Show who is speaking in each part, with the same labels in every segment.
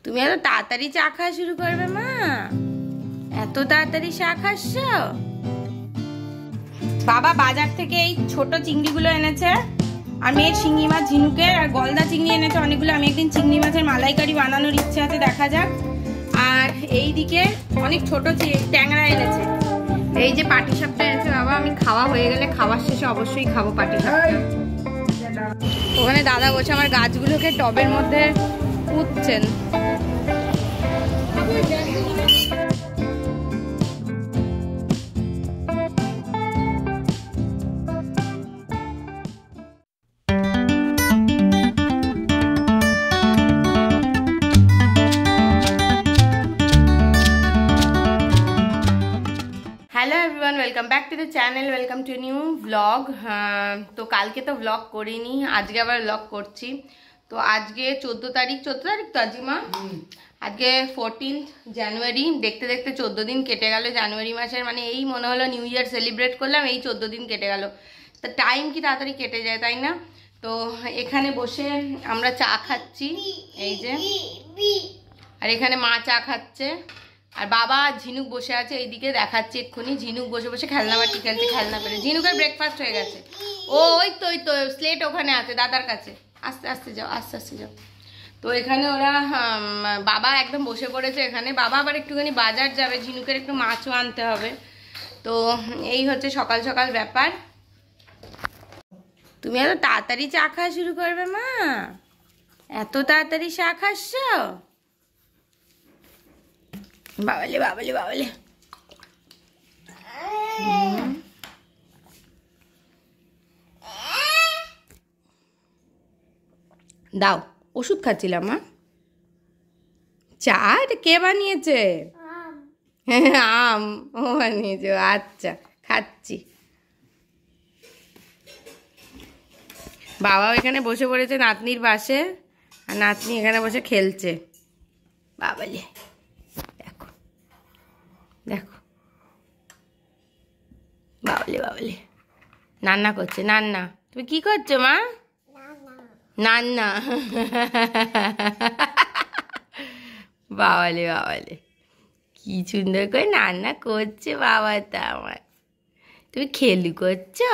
Speaker 1: তুমি এত তাড়াতাড়ি চা খাওয়া শুরু করবে মা? এত তাড়াতাড়ি চা খাচ্ছ? বাবা বাজার থেকে এই ছোট চিংড়িগুলো এনেছে, আর মেয়ের শিঙি মাছ ঝিনুকের, আর গলদা চিংড়ি এনেছে অনেকগুলো। আমি একদিন চিংড়ি মাছের মালাইকারি বানানোর ইচ্ছে আছে, দেখা যাক। আর এই দিকে অনেক ছোট ট্যাংরা এনেছে। এই যে পাটিসাপটা এনেছে বাবা, আমি খাওয়া হয়ে গেলে খাওয়ার শেষে অবশ্যই খাবো পাটিসাপটা। ওখানে দাদা বসে আমার গাছগুলোকে টবের মধ্যে পুঁতছেন। Hello everyone, welcome back to the channel, welcome to new vlog. तो কালকে তো ব্লগ করিনি, আজকে আবার ব্লগ করছি। তো আজকে 14 তারিখ তো আজিমা, আজকে 14 জানুয়ারি। দেখতে দেখতে 14 দিন কেটে গেল জানুয়ারি মাসের। মানে এই মনে হলো নিউ ইয়ার সেলিব্রেট করলাম, এই 14 দিন কেটে গেল। তা টাইম কি তাড়াতাড়ি কেটে যায়, তাই না? তো এখানে বসে আমরা চা খাচ্ছি, এই যে, আর এখানে মা চা খাচ্ছে, আর বাবা ঝিনুক বসে আছে এইদিকে, দেখাচ্ছে এক্ষুনি। ঝিনুক বসে বসে খেলনা বাটি খেলছে, খেলনা পেরে। ঝিনুকের ব্রেকফাস্ট হয়ে গেছে। ওই তো স্লেট ওখানে আছে দাদার কাছে। আস্তে আস্তে যাও, আস্তে আস্তে যাও। তো এখানে ওরা বাবা একদম বসে পড়েছে এখানে। বাবা আবার একটুখানি বাজার যাবে, ঝিনুকের একটু মাছও আনতে হবে। তো এই হচ্ছে সকাল সকাল ব্যাপার। তুমি এত তাড়াতাড়ি চা খাওয়া শুরু করবে মা? এত তাড়াতাড়ি চা খাচ্ছ? বাবালে বাবালে বাবালে। দাও, ওষুধ খাচ্ছিলাম মা। চা কে বানিয়েছে? আম ও বানিয়েছে, আচ্ছা খাচ্ছি। বাবাও এখানে বসে পড়েছে নাতনির পাশে, আর নাতনি এখানে বসে খেলছে। বাবালে দেখো, বাবলে বাবলে নান্না করছে। নান্না, তুমি কি করছো মা? নান্না বাবালে বাবালে, কি সুন্দর করে নান্না করছে বাবাটা আমার। তুমি খেলু করছো?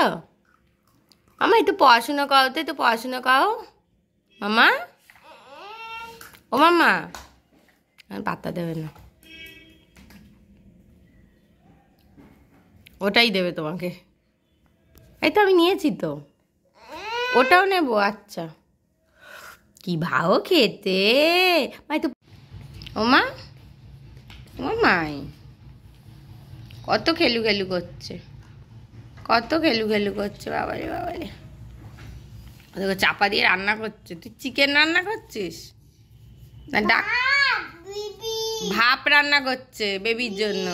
Speaker 1: মামা একটু পড়াশোনা করো তো, একটু পড়াশোনা করো মামা। ও মামা, পাত্তা দেবে না, ওটাই দেবে তোমাকে। এই তো আমি নিয়েছি তো, ওটাও নেব। আচ্ছা, কি ভাও খেতে মাই তো। ও মা, ও মাই কত খেলু খেলু করছে, কত খেলু খেলু করছে। বাবারে বাবারে, দেখো চাপা দিয়ে রান্না করছে। তুই চিকেন রান্না করছিস না? ডাক, ভাপ রান্না করছে বেবির জন্য।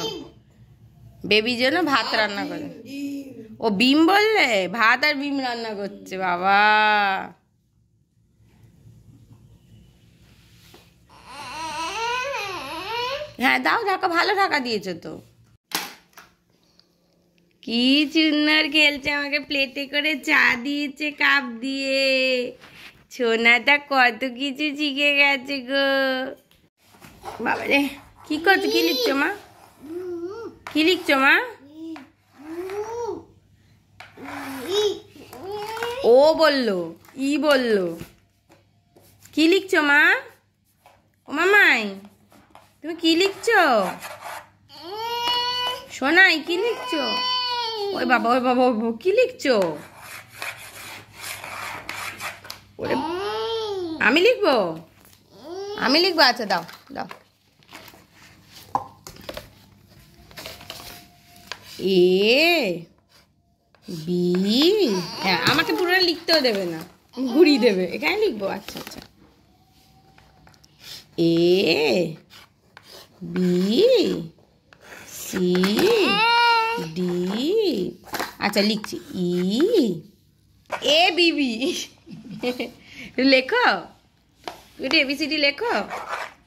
Speaker 1: বেবির জন্য ভাত রান্না করে। ও বিম বললে? ভাত আর বিম রান্না করছে বাবা। হ্যাঁ দাও, ঢাকা ভালো ঢাকা দিয়েছো তো। কি সুন্দর খেলছে, আমাকে প্লেটে করে চা দিয়েছে কাপ দিয়ে। সোনাটা কত কিছু শিখে গেছে গো। বাবারে, কি করছো? কি লিখছো মা? কি লিখছো মা? ও বললো, ই বললো। কি লিখছো মা? ও মামাই, তুমি কি লিখছো? সোনাই কি লিখছো? ওই বাবা, ওই বাবা, কি লিখছো? ওরে, আমি লিখবো, আমি লিখবো। আচ্ছা দাও দাও। এ বি, হ্যাঁ আমাকে পুরো লিখতেও দেবে না, ঘুরিয়ে দেবে। এখানে লিখবো। আচ্ছা আচ্ছা, এ বি সি ডি। আচ্ছা লিখছি, ই এ বিবি। লেখো, তুমি এবিসিডি লেখো,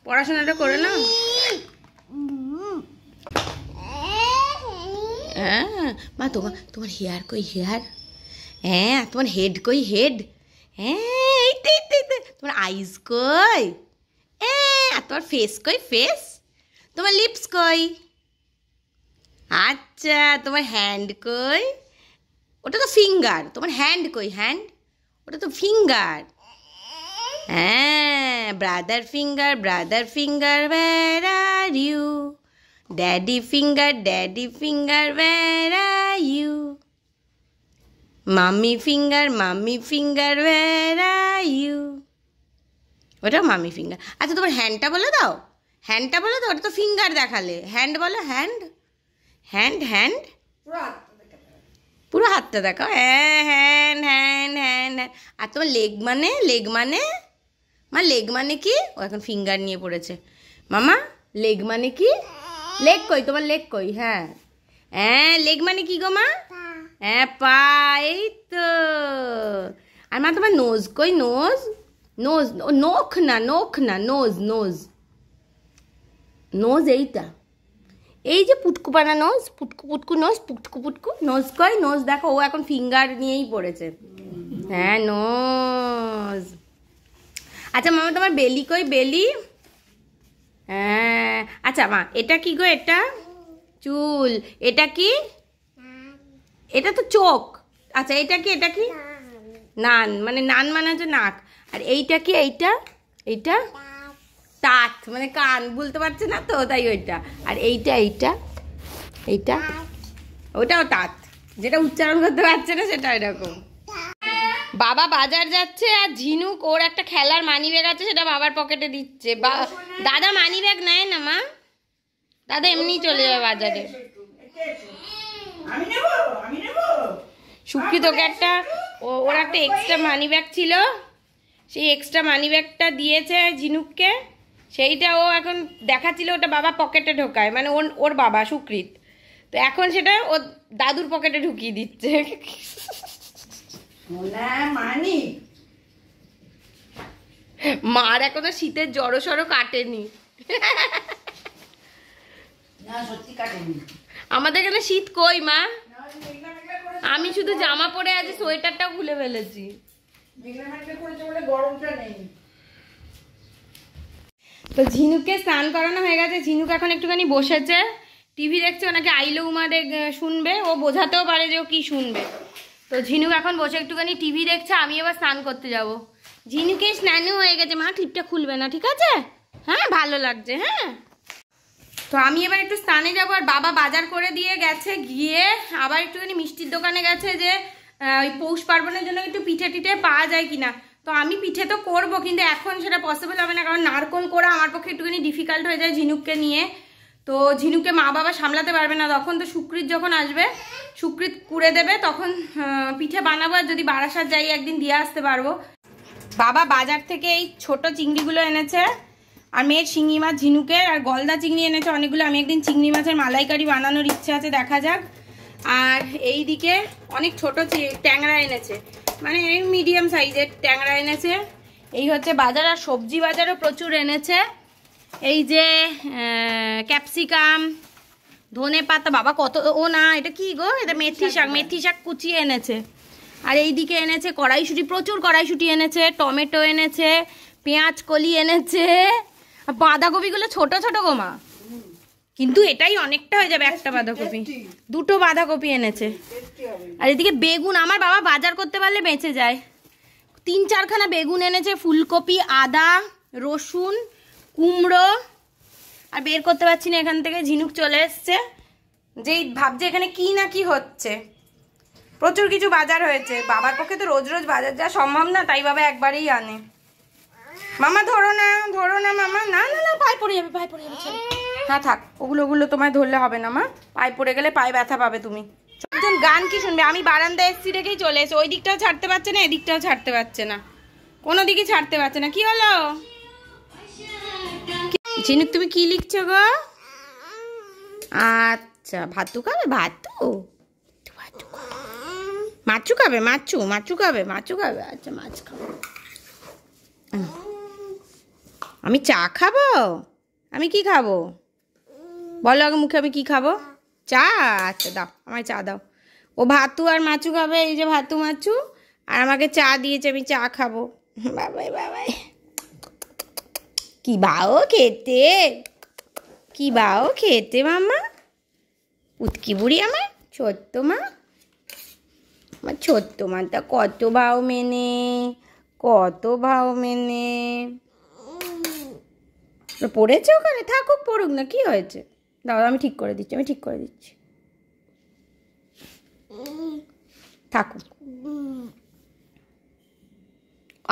Speaker 1: পড়াশোনাটা করে নাও। হ্যাঁ মা, তোমার হেয়ার কই হেয়ার? হ্যাঁ তোমার হেড কই হেড? হ্যাঁ তোমার আইস কই? তোমার ফেস কই, ফেস? তোমার লিপস কই? আচ্ছা, তোমার হ্যান্ড কই? ওটা তো ফিঙ্গার। তোমার হ্যান্ড কই? হ্যান্ড ওটা তো ফিঙ্গার। হ্যাঁ, brother finger where are you? Daddy finger where are you? Mummy finger where are you? ওটা মাম্মি ফিঙ্গার। আচ্ছা, তোমার হ্যান্ডটা বলে দাও, হ্যান্ডটা বলে দাও। ওটা তো ফিঙ্গার দেখালে। হ্যান্ড বলো, হ্যান্ড হ্যান্ড হ্যান্ড পুরো হাতটা দেখাও। হ্যাঁ, হ্যান্ড হ্যান্ড হ্যান্ড। আর তোমার লেগ মানে, লেগ মানে মা, লেগ মানে কি? ও এখন ফিঙ্গার নিয়ে পড়েছে। মামা, লেগ মানে কি? লেগ কই? তোমার লেগ কই? হ্যাঁ হ্যাঁ, লেগ মানে কি গো মা? হ্যাঁ, পা। এই তো। আর মা, তোমার নোজ কই? নোজ নোজ নখ না, নোজ নোজ নোজ। এইটা, এই যে পুটকুপানা নোজ, পুটকু নোজ, পুটকু নোজ কই? নোজ দেখো, ও এখন ফিঙ্গার নিয়েই পড়েছে। হ্যাঁ, নোজ। আচ্ছা মামা, তোমার বেলি কই? বেলি। হ্যাঁ। আচ্ছা মা, এটা কি গো? এটা চুল। এটা কি? এটা তো চোখ। আচ্ছা, এটা কি? এটা কি? নান মানে, নান মানে হচ্ছে নাক। আর এইটা কি? এইটা এইটা তাঁত মানে কান। বলতে পারছে না তো, তাই ওইটা। আর এইটা এইটা এইটা ওটাও তাঁত, যেটা উচ্চারণ করতে পারছে না সেটা এরকম। বাবা বাজার যাচ্ছে আর ঝিনুক ওর একটা খেলার মানি ব্যাগ আছে, সেটা বাবার পকেটে দিচ্ছে। দাদা মানি ব্যাগ নেয় না মা, দাদা এমনি চলে যাবে বাজারে। সুকৃতকে একটা, ওর একটা এক্সট্রা মানি ব্যাগ ছিল, সেই এক্সট্রা মানি ব্যাগটা দিয়েছে ঝিনুককে। সেইটা ও এখন দেখাচ্ছিল, ওটা বাবা পকেটে ঢোকায়, মানে ওর বাবা সুকৃত। তো এখন সেটা ও দাদুর পকেটে ঢুকিয়ে দিচ্ছে। মার এখনো শীতের জড়ো সড়ো কাটেনি। আমাদের এখানে শীত কই মা? আমি শুধু জামা পরে আছি, সোয়েটারটাও খুলে ফেলেছি। তো ঝিনুককে স্নান করানো হয়ে গেছে। ঝিনুক এখন একটুখানি বসেছে, টিভি দেখছে। ওনাকে আইলো উমা শুনবে, ও বোঝাতেও পারে যে ও কি শুনবে। তো ঝিনুক এখন বসে একটুখানি টিভি দেখছে। আমি এবার স্নান করতে যাব। ঝিনুকে স্নানও হয়ে গেছে। মা, ক্লিপটা খুলবে না, ঠিক আছে? হ্যাঁ, ভালো লাগছে। হ্যাঁ, তো আমি এবার একটু স্নানে যাবো। আর বাবা বাজার করে দিয়ে গেছে, গিয়ে আবার একটুখানি মিষ্টির দোকানে গেছে যে ওই পৌষ পার্বণের জন্য একটু পিঠে টিঠে পাওয়া যায় কিনা। তো আমি পিঠে তো করবো, কিন্তু এখন সেটা পসিবল হবে না, কারণ নারকোল করা আমার পক্ষে একটুখানি ডিফিকাল্ট হয়ে যায় ঝিনুককে নিয়ে। তো ঝিনুককে মা বাবা সামলাতে পারবে না তখন। তো সুকৃত যখন আসবে, সুকৃত কুড়ে দেবে, তখন পিঠে বানাবো। আর যদি বারাসাত যাই একদিন দিয়ে আসতে পারবো। বাবা বাজার থেকে এই ছোট চিংড়িগুলো এনেছে, আর মেয়ের শিঙি মাছ ঝিনুকের, আর গলদা চিংড়ি এনেছে অনেকগুলো। আমি একদিন চিংড়ি মাছের মালাইকারি বানানোর ইচ্ছে আছে, দেখা যাক। আর এই দিকে অনেক ছোট ট্যাংরা এনেছে, মানে এই মিডিয়াম সাইজের ট্যাংরা এনেছে। এই হচ্ছে বাজার। আর সবজি বাজারও প্রচুর এনেছে। এই যে ক্যাপসিকাম, ধনে পাতা, বাবা কত। ও না, এটা কি গো? এটা মেথি শাক কুচিয়ে এনেছে। আর এই দিকে এনেছে কড়াইশুঁটি, প্রচুর কড়াইশুঁটি এনেছে, টমেটো এনেছে, পেঁয়াজ কলি এনেছে। আর বাঁধাকপিগুলো ছোট ছোট গো মা, কিন্তু এটাই অনেকটা হয়ে যাবে একটা বাঁধাকপি। দুটো বাঁধাকপি এনেছে। আর এদিকে বেগুন, আমার বাবা বাজার করতে পারলে বেঁচে যায়। 3-4খানা বেগুন এনেছে, ফুলকপি, আদা, রসুন, কুমড়ো। আর বের করতে পারছি না এখান থেকে। ঝিনুক চলে এসছে, যেই ভাবছে এখানে কি না কি হচ্ছে। প্রচুর কিছু বাজার হয়েছে। বাবার পক্ষে তো রোজ রোজ বাজার যাওয়া সম্ভব না, তাই বাবা একবারেই আনে। মামা ধরো না মামা। না না না, পায়ে পড়ে যাবে, পায়ে পড়ে যাবে। হ্যাঁ থাক, ওগুলো তোমায় ধরলে হবে না মা, পায়ে পড়ে গেলে পায়ে ব্যথা পাবে তুমি। একজন গান কি শুনবে? আমি বারান্দায় এসছি রেখেই চলে এসে। ওই দিকটাও ছাড়তে পারছে না, এদিকটাও ছাড়তে পারছে না, কোনো দিকে ছাড়তে পারছে না। কি হলো ঝিনুক, তুমি কি লিখছো গো? আচ্ছা, ভাতু খাবে? মাছু খাবে? মাছু খাবে। আচ্ছা, মাছ খাবো। আমি চা খাবো? আমি কি খাবো বলো আগে মুখে, আমি কি খাবো? চা? আচ্ছা দাও, আমায় চা দাও। ও ভাতু আর মাছু খাবে, এই যে ভাতু মাছু, আর আমাকে চা দিয়েছে, আমি চা খাবো। বাবাই। কি বাও খেতে, কি বাও খেতে মামা। উৎকি বুড়ি আমার ছোট্ট মা, আমার ছোট্ট মাটা কত ভাও মেনে, কত ভাও মেনে। পড়েছে ওখানে, থাকুক পড়ুক না, কি হয়েছে। দাঁড়াও আমি ঠিক করে দিচ্ছি, আমি ঠিক করে দিচ্ছি, থাকুক।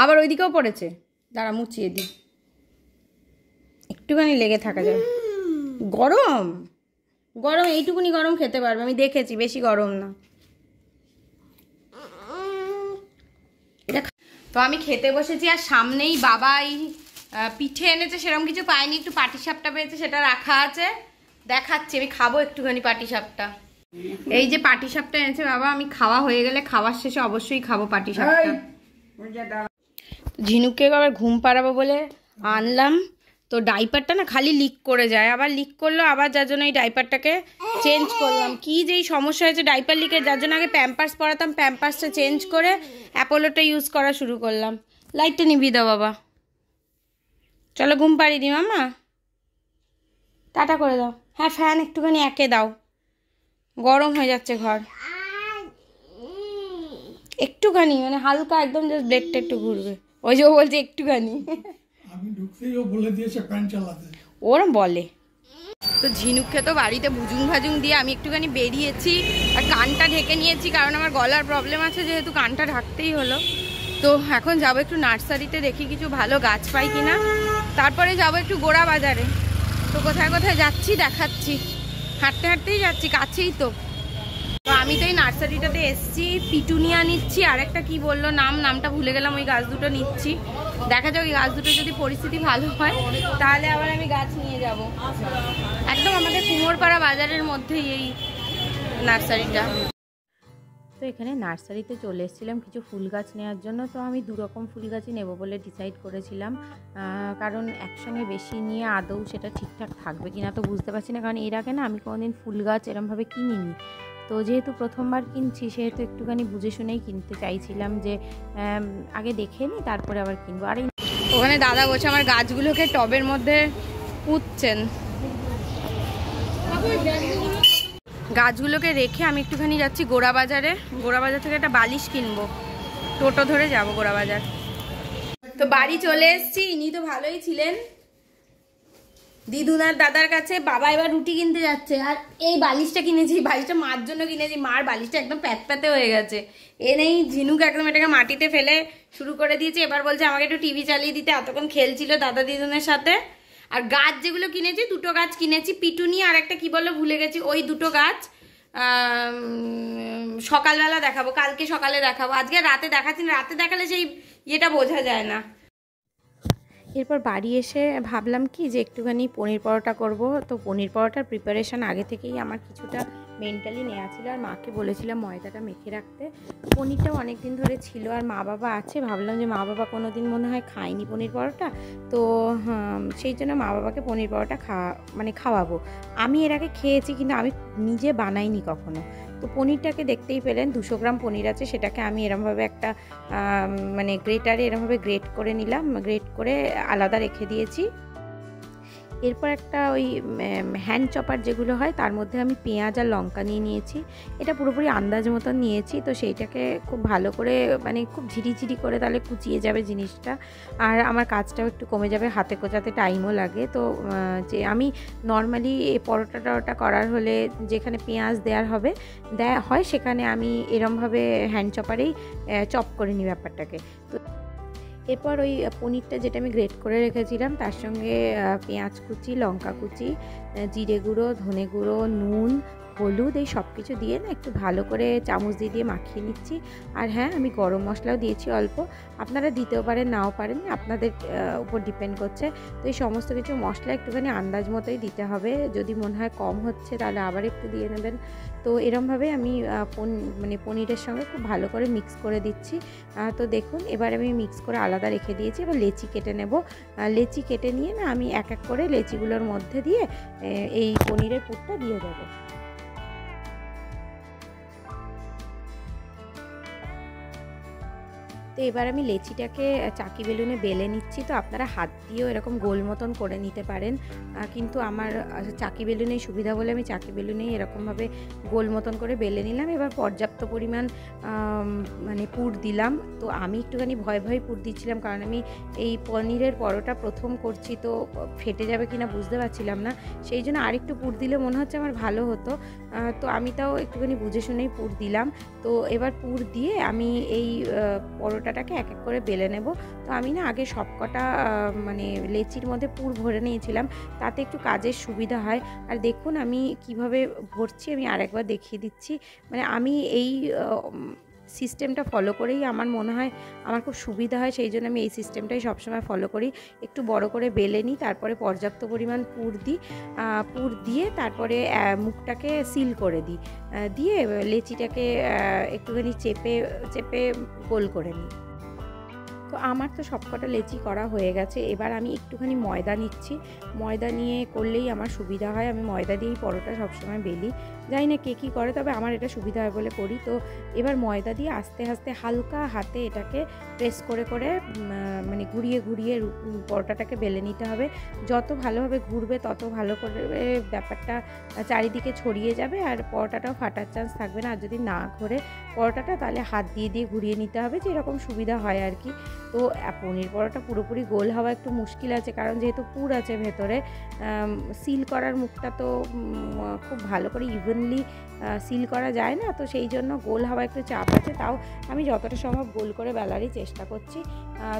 Speaker 1: আবার ওইদিকেও পড়েছে, দাঁড়া মুছিয়ে দিই, একটুখানি লেগে থাকা যায়। গরম গরম, এইটুকুনি গরম খেতে পারবে, আমি দেখেছি, বেশি গরম না। এটা তো আমি খেতে বসেছি, আর সামনেই বাবাই পিঠে এনেছে, সেরকম কিছু পাইনি, একটু পাটিসাপটা পেয়েছে, সেটা রাখা আছে, দেখাচ্ছি। আমি খাবো একটুখানি পাটিসাপটা। এই যে পাটিসাপটা এনেছে বাবা, আমি খাওয়া হয়ে গেলে, খাওয়ার শেষে অবশ্যই খাবো পাটিসাপটা। ঝিনুককে আবার ঘুম পাড়াবো বলে আনলাম, তো ডাইপারটা না খালি লিক করে যায়, আবার লিক করলো, আবার যার জন্য এই ডাইপারটাকে চেঞ্জ করলাম। কি যেই সমস্যা হয়েছে ডাইপার লিকের, যার জন্য আগে প্যাম্পার্স পরাতাম, প্যাম্পার্সটা চেঞ্জ করে অ্যাপোলোটা ইউজ করা শুরু করলাম। লাইটটা নিভিয়ে দাও বাবা, চলো ঘুম পাড়িয়ে দিই মামা, টাটা করে দাও। হ্যাঁ ফ্যান একটুখানি একে দাও, গরম হয়ে যাচ্ছে ঘর। একটুখানি মানে হালকা একদম, জাস্ট ব্লেডটা একটু ঘুরবে, ওই যে ও বলছে একটুখানি,
Speaker 2: আমি ঢুকতেই ও বলে দিয়েছে ফ্যান চালাতে,
Speaker 1: ওরম বলে। তো ঝিনুককে তো বাড়িতে ভুজুং ভাজুং দিয়ে আমি একটুখানি বেরিয়েছি, আর কানটা ঢেকে নিয়েছি, কারণ আমার গলার প্রবলেম আছে, যেহেতু কানটা ঢাকতেই হলো। তো এখন যাবো একটু নার্সারিতে, দেখি কিছু ভালো গাছ পাই কিনা, তারপরে যাবো একটু গোড়া বাজারে। তো কোথায় কোথায় যাচ্ছি দেখাচ্ছি, হাঁটতে হাঁটতেই যাচ্ছি, কাছেই তো। তো আমি তো এই নার্সারিটাতে এসছি, পিটুনিয়া নিচ্ছি, আর একটা কি বললো নামটা ভুলে গেলাম, ওই গাছ দুটো নিচ্ছি। দেখা যাক ওই গাছ দুটো যদি পরিস্থিতি ভালো হয় তাহলে আবার আমি গাছ নিয়ে যাব। একদম আমাদের কুমোরপাড়া বাজারের মধ্যেই এই নার্সারিটা। তো এখানে নার্সারিতে চলে এসেছিলাম কিছু ফুল গাছ নেওয়ার জন্য। তো আমি দুরকম ফুল গাছই নেব বলে ডিসাইড করেছিলাম, কারণ একসঙ্গে বেশি নিয়ে আদৌ সেটা ঠিকঠাক থাকবে কিনা তো বুঝতে পারছি না, কারণ এর আগে না আমি কোনোদিন ফুল গাছ এরমভাবে কিনিনি। তো যেহেতু প্রথমবার কিনছি, সেহেতু একটুখানি বুঝে শুনেই কিনতে চাইছিলাম, যে আগে দেখে নিই তারপরে আবার কিনবো। আর ওখানে দাদা বসে আমার গাছগুলোকে টবের মধ্যে পুঁতছেন। গাছগুলোকে রেখে আমি একটুখানি যাচ্ছি গোড়া বাজারে, গোড়া বাজার থেকে একটা বালিশ কিনবো, টোটো ধরে যাব গোড়া বাজার। তো বাড়ি চলে এসেছি, ইনি তো ভালোই ছিলেন, দিদুনার দাদার কাছে। বাবা এবার রুটি কিনতে যাচ্ছে, আর এই বালিশটা কিনেছি, বালিশটা মার জন্য কিনেছি, মার বালিশটা একদম প্যাতে হয়ে গেছে। নেই ঝিনুক একদম এটাকে মাটিতে ফেলে শুরু করে দিয়েছে, এবার বলছে আমাকে একটু টিভি চালিয়ে দিতে, এতক্ষণ খেলছিল দাদা দিদুনের সাথে। আর গাছ যেগুলো কিনেছি, দুটো গাছ কিনেছি, পিটুনি আর একটা কি বলো ভুলে গেছি, ওই দুটো গাছ সকালবেলা দেখাবো, কালকে সকালে দেখাবো, আজকে রাতে দেখাচ্ছি না, রাতে দেখালে সেই ইয়েটা বোঝা যায় না। এরপর বাড়ি এসে ভাবলাম কি যে একটুখানি পনির পরোটা করব। তো পনির পরোটার প্রিপারেশান আগে থেকেই আমার কিছুটা মেন্টালি নেওয়া ছিল, আর মাকে বলেছিলাম ময়দাটা মেখে রাখতে। পনিরটাও অনেক দিন ধরে ছিল, আর মা বাবা আছে, ভাবলাম যে মা বাবা কোনো দিন মনে হয় খায়নি পনির পরোটা, তো সেই জন্য মা বাবাকে পনির পরোটা খাওয়াবো। আমি এর আগে খেয়েছি, কিন্তু আমি নিজে বানাইনি কখনো। তো পনিরটাকে দেখতেই পেলেন 200 গ্রাম পনির আছে, সেটাকে আমি এরমভাবে একটা গ্রেটারে এরমভাবে গ্রেট করে নিলাম, গ্রেট করে আলাদা রেখে দিয়েছি। এরপর একটা ওই হ্যান্ড চপার যেগুলো হয়, তার মধ্যে আমি পেঁয়াজ আর লঙ্কা নিয়ে নিয়েছি, এটা পুরোপুরি আন্দাজ মতন নিয়েছি। তো সেইটাকে খুব ভালো করে খুব ঝিরিঝিরি করে তাহলে কুচিয়ে যাবে জিনিসটা, আর আমার কাজটাও একটু কমে যাবে, হাতে কোচাতে টাইমও লাগে। তো যে আমি নর্মালি এই পরোটা করার হলে যেখানে পেঁয়াজ দেওয়া হয়, সেখানে আমি এরমভাবে হ্যান্ড চপারেই চপ করে নিই ব্যাপারটাকে। তো এরপর ওই পনিরটা যেটা আমি গ্রেট করে রেখেছিলাম, তার সঙ্গে পেঁয়াজ কুচি, লঙ্কা কুচি, জিরে গুঁড়ো, ধনে গুঁড়ো, নুন, হলুদ, এই সব কিছু দিয়ে না একটু ভালো করে চামচ দিয়ে মাখিয়ে নিচ্ছি। আর হ্যাঁ, আমি গরম মশলাও দিয়েছি অল্প, আপনারা দিতেও পারেন নাও পারেন, আপনাদের উপর ডিপেন্ড করছে। তো এই সমস্ত কিছু মশলা একটুখানি আন্দাজ মতোই দিতে হবে, যদি মনে হয় কম হচ্ছে তাহলে আবার একটু দিয়ে নেবেন। তো এরমভাবে আমি পনিরের সঙ্গে খুব ভালো করে মিক্স করে দিচ্ছি। তো দেখুন, এবার আমি মিক্স করে আলাদা রেখে দিয়েছি। এবার লেচি কেটে নেব, লেচি কেটে নিয়ে না আমি এক এক করে লেচিগুলোর মধ্যে দিয়ে এই পনিরের পুরটা দিয়ে দেবো। তো
Speaker 3: এবার আমি লেচিটাকে চাকি বেলুনে বেলে নিচ্ছি। তো আপনারা হাত দিয়েও এরকম গোল মতন করে নিতে পারেন, কিন্তু আমার চাকি বেলুনেই সুবিধা বলে আমি চাকি বেলুনেই এরকমভাবে গোল মতন করে বেলে নিলাম। এবার পর্যাপ্ত পরিমাণ মানে পুর দিলাম। তো আমি একটুখানি ভয় পুর দিচ্ছিলাম, কারণ আমি এই পনিরের পরোটা প্রথম করছি, তো ফেটে যাবে কিনা বুঝতে পারছিলাম না, সেই জন্য আরেকটু পুর দিলে মনে হচ্ছে আমার ভালো হতো। তো আমি তাও একটুখানি বুঝে শুনেই পুর দিলাম। তো এবার পুর দিয়ে আমি এই পরোটাটাকে এক এক করে বেলে নেব। তো আমি না আগে সবকটা মানে লেচির মধ্যে পুর ভরে নিয়েছিলাম, তাতে একটু কাজের সুবিধা হয়। আর দেখুন আমি কিভাবে ভরছি, আমি আরেকবার দেখিয়ে দিচ্ছি। মানে আমি এই সিস্টেমটা ফলো করেই আমার মনে হয় আমার খুব সুবিধা হয়, সেই জন্য আমি এই সিস্টেমটাই সবসময় ফলো করি। একটু বড় করে বেলে নিই, তারপরে পর্যাপ্ত পরিমাণ পুর দিই, পুর দিয়ে তারপরে মুখটাকে সিল করে দিই, দিয়ে লেচিটাকে একটুখানি চেপে গোল করে নিই। তো আমার তো সবকটা লেচি করা হয়ে গেছে। এবার আমি একটুখানি ময়দা নিচ্ছি, ময়দা নিয়ে করলেই আমার সুবিধা হয়। আমি ময়দা দিয়েই পরোটা সবসময় বেলি, জানি না কে কী করে, তবে আমার এটা সুবিধা হয় বলে করি। তো এবার ময়দা দিয়ে আস্তে আস্তে হালকা হাতে এটাকে প্রেস করে মানে ঘুরিয়ে পরোটাটাকে বেলে নিতে হবে। যত ভালোভাবে ঘুরবে তত ভালো করে ব্যাপারটা চারিদিকে ছড়িয়ে যাবে, আর পরোটাটাও ফাটার চান্স থাকবে না। আর যদি না ঘোরে পরোটাটা, তাহলে হাত দিয়ে ঘুরিয়ে নিতে হবে, যেরকম সুবিধা হয় আর কি। তো পনির পরোটা পুরোপুরি গোল হওয়া একটু মুশকিল আছে, কারণ যেহেতু পুর আছে ভেতরে, সিল করার মুখটা তো খুব ভালো করে ইভেনলি সিল করা যায় না, তো সেই জন্য গোল হওয়া একটু চাপ আছে। তাও আমি যতটা সম্ভব গোল করে বেলারই চেষ্টা করছি।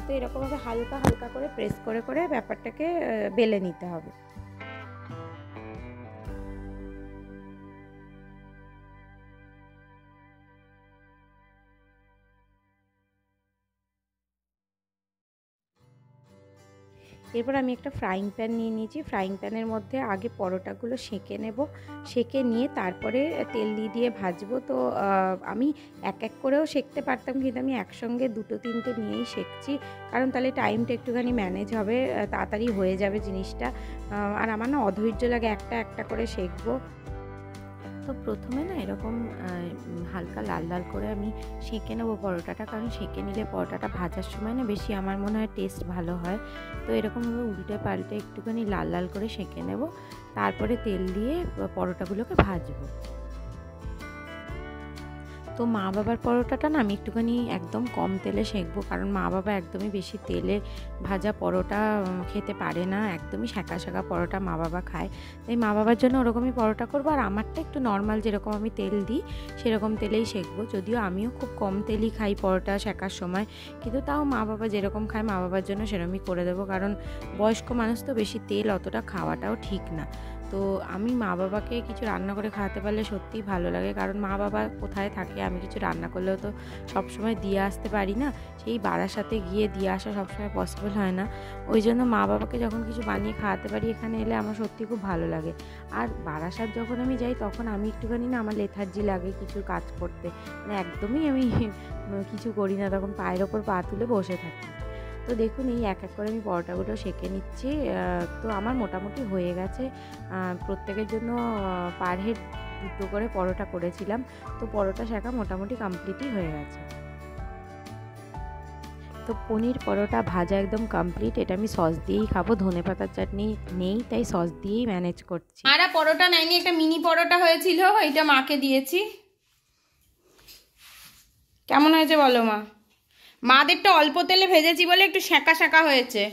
Speaker 3: তো এরকমভাবে হালকা হালকা করে প্রেস করে ব্যাপারটাকে বেলে নিতে হবে। এরপর আমি একটা ফ্রাইং প্যান নিয়ে নিয়েছি। ফ্রাইং প্যানের মধ্যে আগে পরোটাগুলো সেঁকে নেব, সেঁকে নিয়ে তারপরে তেল দিয়ে ভাজবো। তো আমি এক এক করেও সেঁকতে পারতাম, কিন্তু আমি একসঙ্গে দুটো তিনটে নিয়েই সেঁকছি, কারণ তাহলে টাইমটা একটুখানি ম্যানেজ হবে, তাড়াতাড়ি হয়ে যাবে জিনিসটা। আর আমার না অধৈর্য লাগে একটা একটা করে সেঁকবো। তো প্রথমে না এরকম হালকা লাল লাল করে আমি সেঁকে নেবো পরোটাটা, কারণ সেঁকে নিলে পরোটাটা ভাজার সময় না বেশি আমার মনে হয় টেস্ট ভালো হয়। তো এরকমভাবে উল্টে পাল্টে একটুখানি লাল লাল করে সেঁকে নেব, তারপরে তেল দিয়ে পরোটাগুলোকে ভাজবো। তো মা বাবার পরোটাটা না আমি একটুখানি একদম কম তেলে সেঁকবো, কারণ মা বাবা একদমই বেশি তেলে ভাজা পরোটা খেতে পারে না, একদমই শাঁকা পরোটা মা বাবা খায়। তাই মা বাবার জন্য ওরকমই পরোটা করবো, আর আমারটা একটু নর্মাল যেরকম আমি তেল দিই সেরকম তেলেই সেঁকবো। যদিও আমিও খুব কম তেলই খাই পরোটা সেঁকার সময়, কিন্তু তাও মা বাবা যেরকম খায় মা বাবার জন্য সেরকমই করে দেবো, কারণ বয়স্ক মানুষ তো বেশি তেল অতটা খাওয়াটাও ঠিক না। তো আমি মা বাবাকে কিছু রান্না করে খাওয়াতে পারলে সত্যিই ভালো লাগে, কারণ মা বাবা কোথায় থাকে, আমি কিছু রান্না করলেও তো সবসময় দিয়ে আসতে পারি না, সেই বারাসাতে গিয়ে দিয়ে আসা সবসময় পসিবল হয় না। ওই জন্য মা বাবাকে যখন কিছু বানিয়ে খাওয়াতে পারি এখানে এলে আমার সত্যি খুব ভালো লাগে। আর বারাসাত যখন আমি যাই তখন আমি একটুখানি না আমার লেথার্জি লাগে কিছু কাজ করতে, মানে একদমই আমি কিছু করি না, তখন পায়ের ওপর পা তুলে বসে থাকি। তো দেখুন এই এক এক করে আমি পরোটাগুলো সেঁকে নিচ্ছি। তো আমার মোটামুটি হয়ে গেছে, প্রত্যেকের জন্য পার হেড দুটো করে পরোটা করেছিলাম। তো পরোটা সেঁকা মোটামুটি কমপ্লিটই হয়ে গেছে। তো পনির পরোটা ভাজা একদম কমপ্লিট। এটা আমি সস দিয়েই খাবো, ধনেপাতার চাটনি নেই তাই সস দিয়েই ম্যানেজ করছি।
Speaker 1: আর পরোটা নেয়নি, একটা মিনি পরোটা হয়েছিল, এটা মাকে দিয়েছি। কেমন হয়েছে বলো মা? মাদেরটা অল্প তেলে ভেজেছি বলে একটু সেঁকা হয়েছে,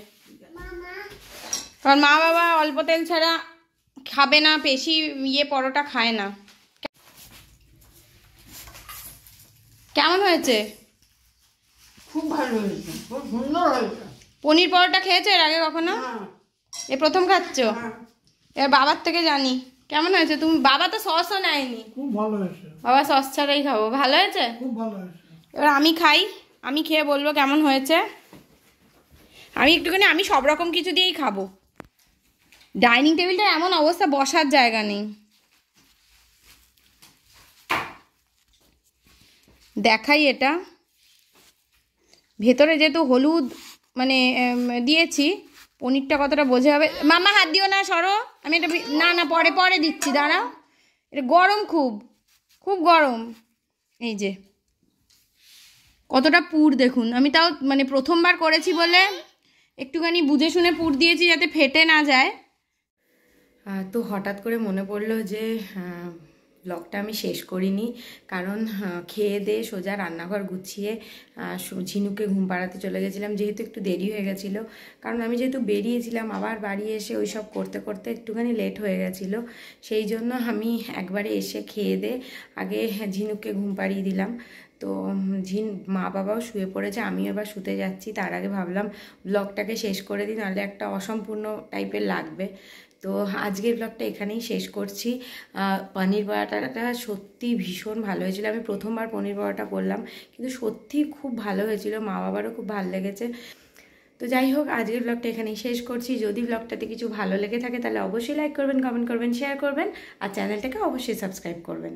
Speaker 1: কারণ মা বাবা অল্প তেল ছাড়া খাবে না, বেশি পরোটা খায় না। কেমন হয়েছে?
Speaker 2: খুব ভালো হয়েছে, খুব সুন্দর হয়েছে।
Speaker 1: পনির পরোটা খেয়েছো এর আগে কখনো? এ প্রথম খাচ্ছ? এবার বাবার থেকে জানি কেমন হয়েছে। তুমি বাবা তো সসও নেয়নি।
Speaker 2: খুব ভালো হয়েছে,
Speaker 1: বাবা সস ছাড়াই খাবো। ভালো হয়েছে?
Speaker 2: খুব ভালো হয়েছে।
Speaker 1: এবার আমি খাই, আমি খেয়ে বলবো কেমন হয়েছে। আমি সব রকম কিছু দিয়েই খাবো। ডাইনিং টেবিলটা এমন অবস্থা, বসার জায়গা নেই। দেখাই এটা ভেতরে যেহেতু হলুদ মানে দিয়েছি, পনিরটা কতটা বোঝা হবে। মামা হাত দিও না, সরো। আমি এটা না পরে দিচ্ছি, দাঁড়াও। এটা গরম, খুব গরম। এই যে কতটা পুর দেখুন। আমি তাও মানে প্রথমবার করেছি বলে একটুখানি বুঝে শুনে পুর দিয়েছি যাতে ফেটে না যায়। তো হঠাৎ করে মনে পড়লো যে ব্লগটা আমি শেষ করিনি, কারণ খেয়ে দিয়ে সোজা রান্নাঘর গুছিয়ে ঝিনুকে ঘুম পাড়াতে চলে গেছিলাম, যেহেতু একটু দেরি হয়ে গেছিলো। কারণ আমি যেহেতু বেরিয়েছিলাম, আবার বাড়ি এসে ওই সব করতে করতে একটুখানি লেট হয়ে গেছিলো। সেই জন্য আমি একবারে এসে খেয়ে দিয়ে আগে ঝিনুককে ঘুম পাড়িয়ে দিলাম। তো মা বাবাও শুয়ে পড়েছে, আমি এবার শুতে যাচ্ছি। তার আগে ভাবলাম ব্লগটাকে শেষ করে দিই, নাহলে একটা অসম্পূর্ণ টাইপের লাগবে। তো আজকের ব্লগটা এখানেই শেষ করছি। পনির পরোটাটা সত্যি ভীষণ ভালো হয়েছিল। আমি প্রথমবার পনির পরোটা করলাম, কিন্তু সত্যি খুব ভালো হয়েছিল, মা বাবারও খুব ভালো লেগেছে। তো যাই হোক, আজকের ব্লগটা এখানেই শেষ করছি। যদি ব্লগটাতে কিছু ভালো লেগে থাকে তাহলে অবশ্যই লাইক করবেন, কমেন্ট করবেন, শেয়ার করবেন, আর চ্যানেলটাকে অবশ্যই সাবস্ক্রাইব করবেন।